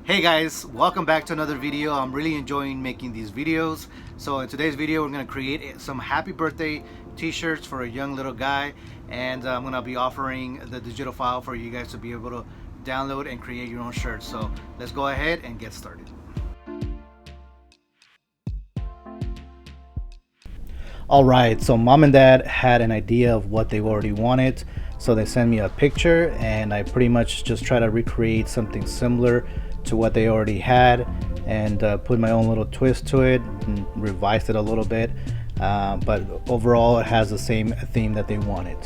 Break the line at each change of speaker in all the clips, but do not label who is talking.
Hey guys, welcome back to another video. I'm really enjoying making these videos. So in today's video, we're going to create some happy birthday t-shirts for a young little guy, and I'm going to be offering the digital file for you guys to be able to download and create your own shirts. So let's go ahead and get started. Alright, so mom and dad had an idea of what they already wanted, so they sent me a picture and I pretty much just try to recreate something similar to what they already had, and put my own little twist to it and revised it a little bit, but overall it has the same theme that they wanted.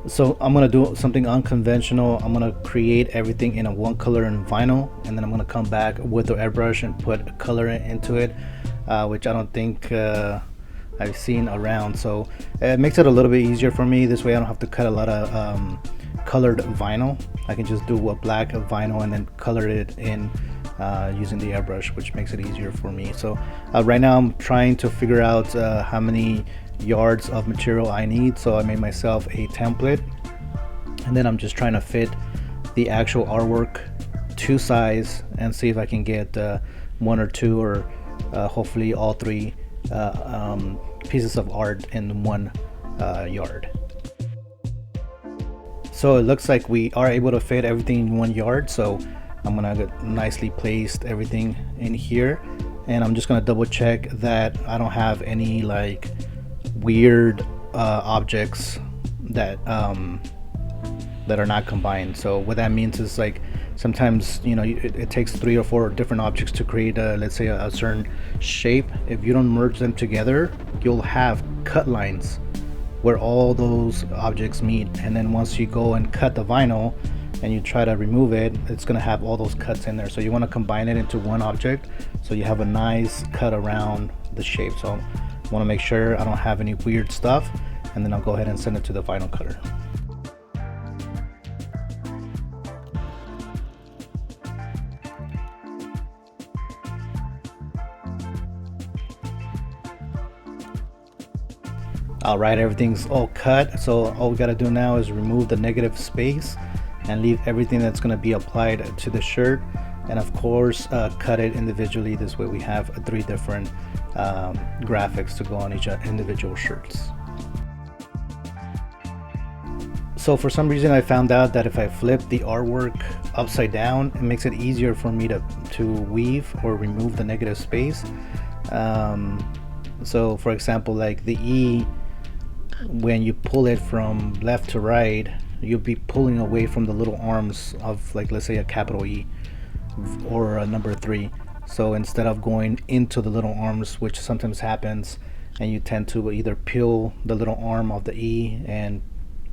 So I'm gonna do something unconventional. I'm gonna create everything in a one color in vinyl, and then I'm gonna come back with the airbrush and put a color into it, which I don't think I've seen around. So it makes it a little bit easier for me. This way I don't have to cut a lot of colored vinyl. I can just do a black vinyl and then color it in using the airbrush, which makes it easier for me. So right now I'm trying to figure out how many yards of material I need. So I made myself a template, and then I'm just trying to fit the actual artwork to size and see if I can get one or two, or hopefully all three pieces of art in one yard. So it looks like we are able to fit everything in 1 yard. So I'm gonna nicely place everything in here, and I'm just gonna double check that I don't have any like weird objects that that are not combined. So what that means is, like, sometimes, you know, it takes 3 or 4 different objects to create let's say a certain shape. If you don't merge them together, you'll have cut lines where all those objects meet, and then once you go and cut the vinyl and you try to remove it, it's going to have all those cuts in there. So you want to combine it into one object so you have a nice cut around the shape. So I want to make sure I don't have any weird stuff, and then I'll go ahead and send it to the vinyl cutter. Alright, everything's all cut, so all we gotta do now is remove the negative space and leave everything that's gonna be applied to the shirt, and of course cut it individually. This way we have 3 different graphics to go on each individual shirts. So for some reason I found out that if I flip the artwork upside down, it makes it easier for me to weave or remove the negative space. So for example, like the E, when you pull it from left to right, you'll be pulling away from the little arms of, like, let's say a capital E or a number 3. So instead of going into the little arms, which sometimes happens, and you tend to either peel the little arm of the E and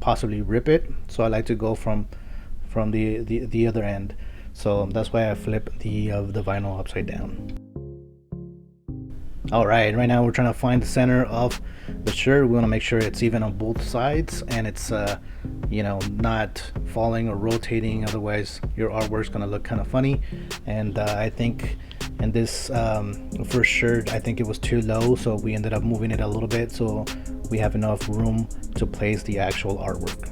possibly rip it, so I like to go from the other end. So that's why I flip the vinyl upside down. Alright, right now we're trying to find the center of the shirt. We want to make sure it's even on both sides, and it's you know, not falling or rotating, otherwise your artwork's going to look kind of funny. And I think in this first shirt, I think it was too low, so we ended up moving it a little bit so we have enough room to place the actual artwork.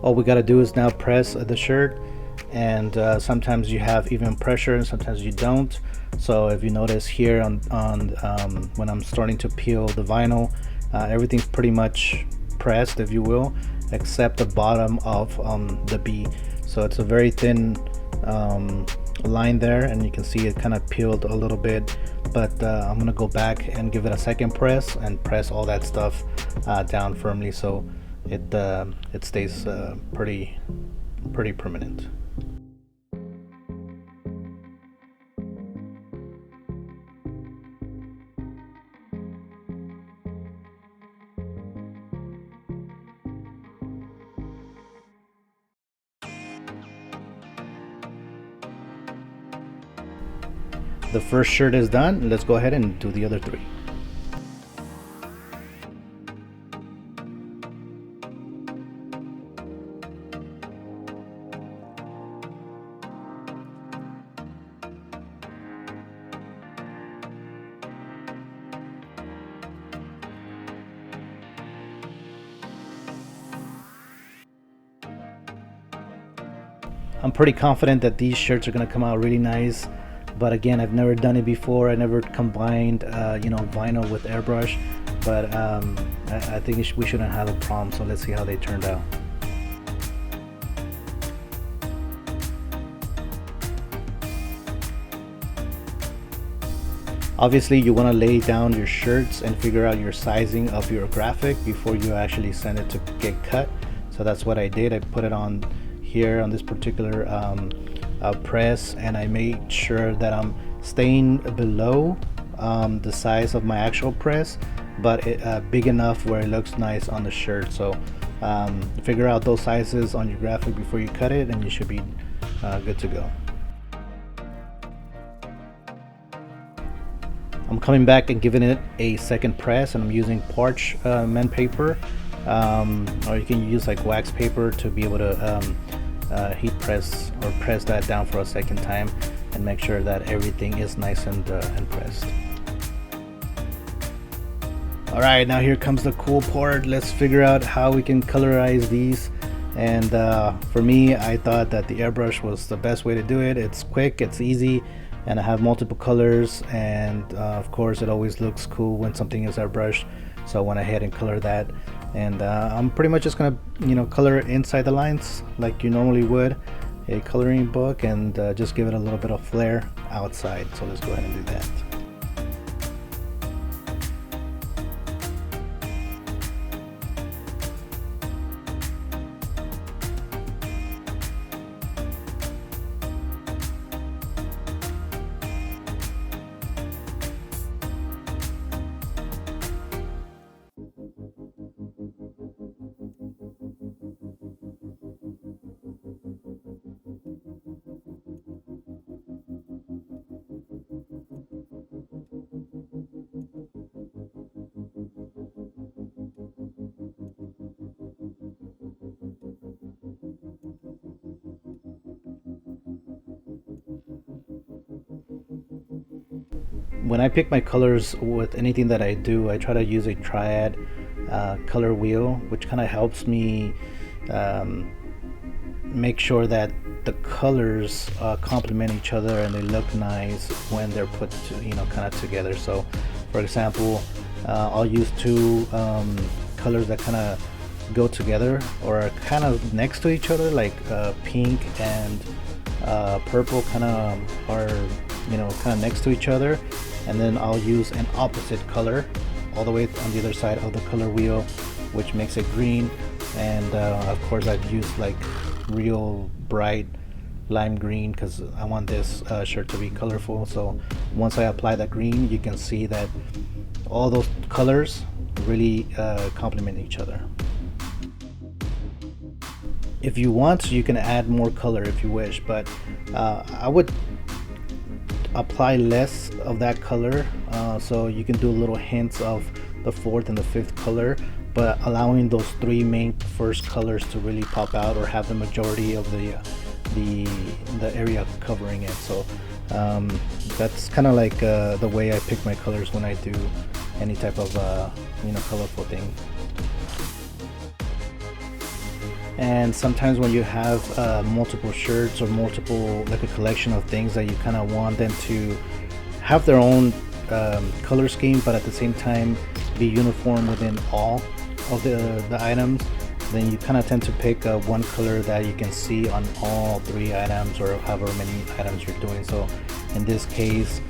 All we got to do is now press the shirt, and sometimes you have even pressure and sometimes you don't. So if you notice here on when I'm starting to peel the vinyl, everything's pretty much pressed, if you will, except the bottom of the B. So it's a very thin line there, and you can see it kind of peeled a little bit, but I'm gonna go back and give it a second press and press all that stuff down firmly so it stays pretty permanent. The first shirt is done. Let's go ahead and do the other three. I'm pretty confident that these shirts are gonna come out really nice. But again, I've never done it before. I never combined, vinyl with airbrush. But I think we shouldn't have a problem. So let's see how they turned out. Obviously, you want to lay down your shirts and figure out your sizing of your graphic before you actually send it to get cut. So that's what I did. I put it on here on this particular press, and I made sure that I'm staying below the size of my actual press, but big enough where it looks nice on the shirt. So figure out those sizes on your graphic before you cut it, and you should be good to go. I'm coming back and giving it a second press, and I'm using parchment paper, or you can use like wax paper to be able to heat press or press that down for a second time and make sure that everything is nice and pressed. All right, now here comes the cool part. Let's figure out how we can colorize these. And for me, I thought that the airbrush was the best way to do it. It's quick, it's easy, and I have multiple colors, and of course it always looks cool when something is airbrushed. So I went ahead and colored that, and I'm pretty much just gonna color inside the lines like you normally would a coloring book, and just give it a little bit of flair outside. So let's go ahead and do that. When I pick my colors with anything that I do, I try to use a triad color wheel, which kind of helps me make sure that the colors complement each other and they look nice when they're put kind of together. So for example, I'll use two colors that kind of go together or are kind of next to each other, like pink and purple kind of are kind of next to each other, and then I'll use an opposite color all the way on the other side of the color wheel, which makes it green. And of course I've used like real bright lime green because I want this shirt to be colorful. So once I apply that green, you can see that all those colors really complement each other. If you want, you can add more color if you wish, but I would apply less of that color, so you can do little hints of the fourth and the fifth color, but allowing those three main first colors to really pop out or have the majority of the area covering it. So that's kind of like the way I pick my colors when I do any type of colorful thing. And sometimes when you have multiple shirts or multiple, like a collection of things that you kind of want them to have their own color scheme, but at the same time be uniform within all of the items, then you kind of tend to pick one color that you can see on all three items or however many items you're doing. So in this case,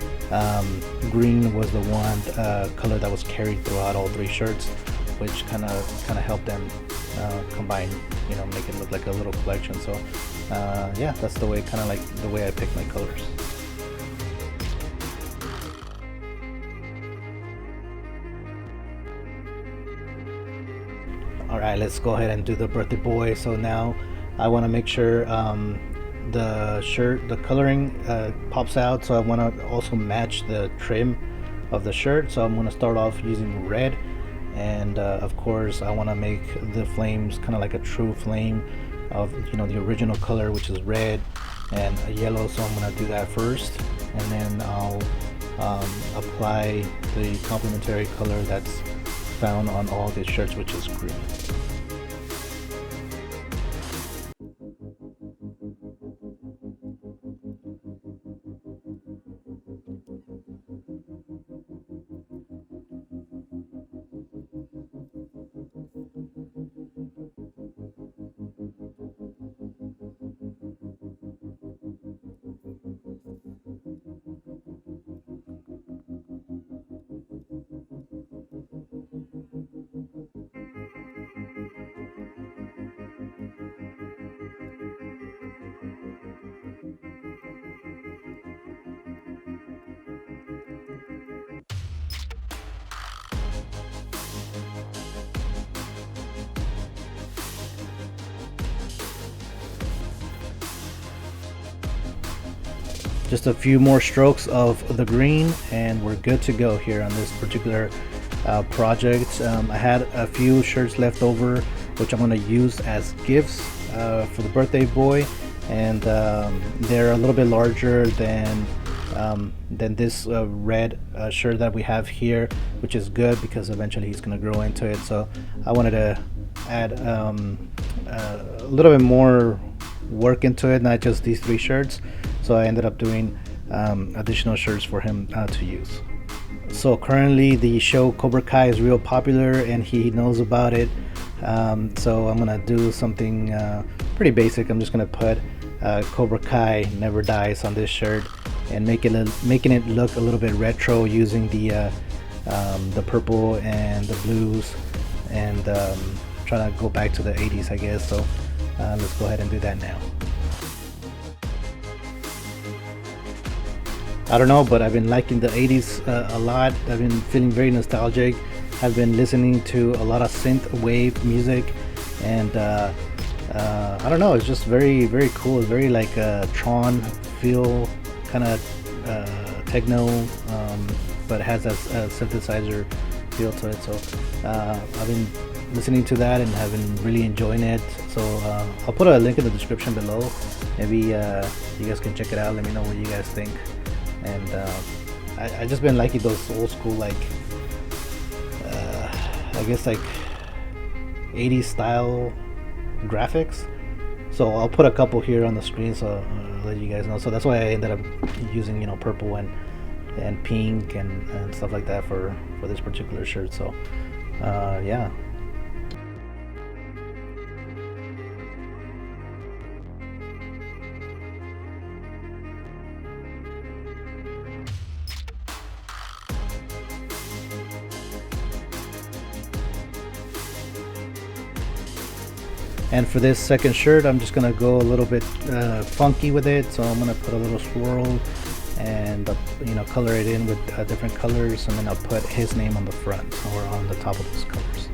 green was the one color that was carried throughout all three shirts, which kind of helped them combine, make it look like a little collection. So yeah, that's the way, kind of like the way I pick my colors. Alright, let's go ahead and do the birthday boy. So now I want to make sure the shirt, the coloring pops out, so I want to also match the trim of the shirt. So I'm going to start off using red, and of course I want to make the flames kind of like a true flame of the original color, which is red and yellow. So I'm going to do that first, and then I'll apply the complementary color that's found on all these shirts, which is green. Just a few more strokes of the green and we're good to go here on this particular project. I had a few shirts left over which I'm going to use as gifts for the birthday boy, and they're a little bit larger than this red shirt that we have here, which is good because eventually he's going to grow into it. So I wanted to add a little bit more work into it, not just these three shirts. So I ended up doing additional shirts for him to use. So currently the show Cobra Kai is real popular and he knows about it. So I'm gonna do something pretty basic. I'm just gonna put Cobra Kai Never Dies on this shirt and making it look a little bit retro using the purple and the blues, and trying to go back to the 80s, I guess. So let's go ahead and do that now. I don't know, but I've been liking the 80s a lot. I've been feeling very nostalgic. I've been listening to a lot of synthwave music, and I don't know, it's just very, very cool. It's very like Tron feel, kind of techno, but has a synthesizer feel to it. So I've been listening to that and have been really enjoying it. So I'll put a link in the description below. Maybe you guys can check it out. Let me know what you guys think. And I just been liking those old school, like I guess like 80s style graphics. So I'll put a couple here on the screen, so I'll let you guys know. So that's why I ended up using purple and pink and stuff like that for this particular shirt. So yeah. And for this second shirt, I'm just gonna go a little bit funky with it. So I'm gonna put a little swirl and color it in with different colors, and then I'll put his name on the front or on the top of those colors.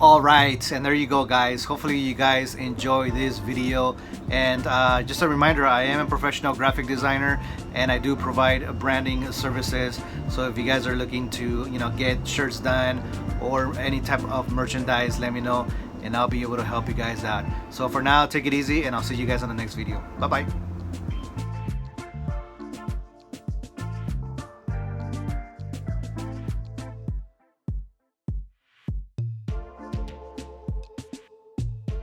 Alright, and there you go guys. Hopefully you guys enjoy this video, and just a reminder, I am a professional graphic designer and I do provide branding services. So if you guys are looking to, you know, get shirts done or any type of merchandise, let me know and I'll be able to help you guys out. So for now, take it easy and I'll see you guys on the next video. Bye bye.